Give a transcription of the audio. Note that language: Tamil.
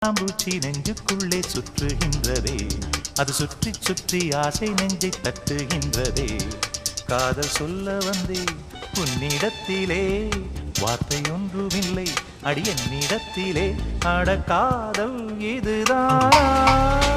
பூச்சி நெஞ்சுக்குள்ளே சுற்றுகின்றதே, அது சுற்றி சுற்றி ஆசை நெஞ்சை தட்டுகின்றதே. காதல் சொல்ல வந்தே உன்னிடத்திலே, வார்த்தை ஒன்றுமில்லை அடி என்னிடத்திலே. அட காதல் இதுதான்.